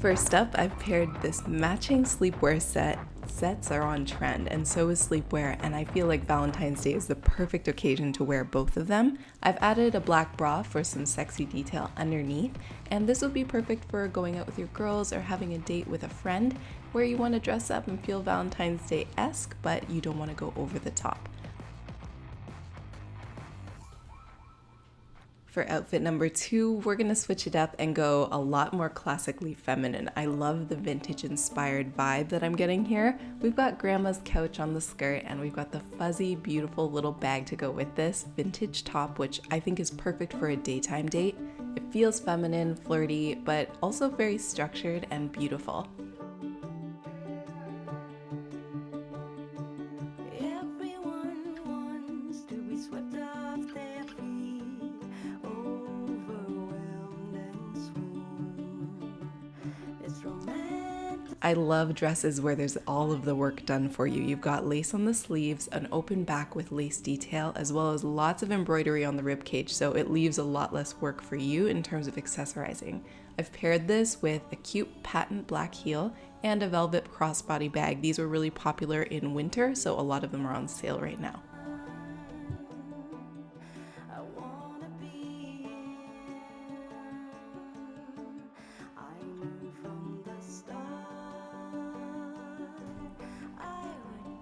First up, I've paired this matching sleepwear set. Sets are on trend, and so is sleepwear, and I feel like Valentine's Day is the perfect occasion to wear both of them. I've added a black bra for some sexy detail underneath, and this would be perfect for going out with your girls or having a date with a friend where you want to dress up and feel Valentine's Day-esque, but you don't want to go over the top. For outfit number 2, we're gonna switch it up and go a lot more classically feminine. I love the vintage inspired vibe that I'm getting here. We've got grandma's couch on the skirt, and we've got the fuzzy, beautiful little bag to go with this vintage top, which I think is perfect for a daytime date. It feels feminine, flirty, but also very structured and beautiful. I love dresses where there's all of the work done for you. You've got lace on the sleeves, an open back with lace detail, as well as lots of embroidery on the ribcage, so it leaves a lot less work for you in terms of accessorizing. I've paired this with a cute patent black heel and a velvet crossbody bag. These were really popular in winter, so a lot of them are on sale right now.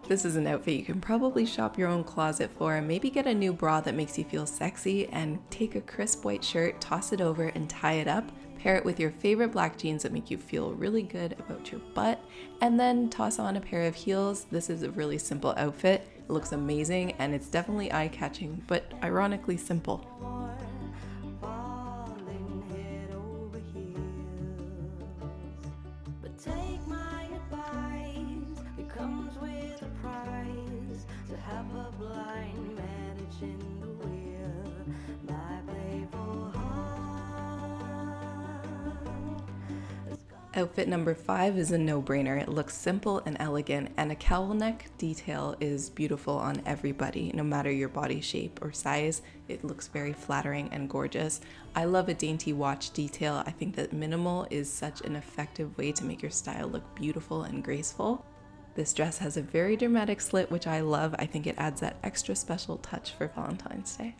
This is an outfit you can probably shop your own closet for, maybe get a new bra that makes you feel sexy, and take a crisp white shirt, toss it over and tie it up, pair it with your favorite black jeans that make you feel really good about your butt, and then toss on a pair of heels. This is a really simple outfit. It looks amazing and it's definitely eye-catching, but ironically simple. Outfit number 5 is a no-brainer. It looks simple and elegant, and a cowl neck detail is beautiful on everybody, no matter your body shape or size. It looks very flattering and gorgeous. I love a dainty watch detail. I think that minimal is such an effective way to make your style look beautiful and graceful. This dress has a very dramatic slit, which I love. I think it adds that extra special touch for Valentine's Day.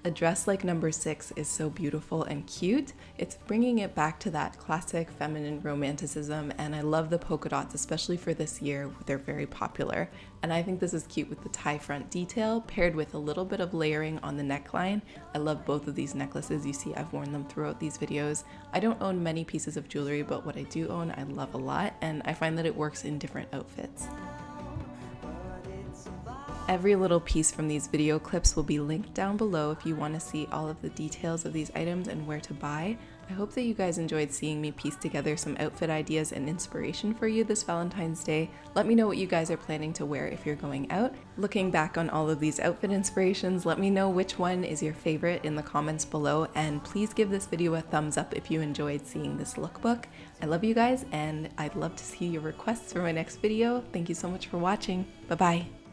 A dress like number 6 is so beautiful and cute. It's bringing it back to that classic feminine romanticism, and I love the polka dots, especially for this year. They're very popular. And I think this is cute with the tie front detail paired with a little bit of layering on the neckline. I love both of these necklaces. You see, I've worn them throughout these videos. I don't own many pieces of jewelry, but what I do own, I love a lot, and I find that it works in different outfits. Every little piece from these video clips will be linked down below if you want to see all of the details of these items and where to buy. I hope that you guys enjoyed seeing me piece together some outfit ideas and inspiration for you this Valentine's Day. Let me know what you guys are planning to wear if you're going out. Looking back on all of these outfit inspirations, let me know which one is your favorite in the comments below, and please give this video a thumbs up if you enjoyed seeing this lookbook. I love you guys, and I'd love to see your requests for my next video. Thank you so much for watching. Bye-bye.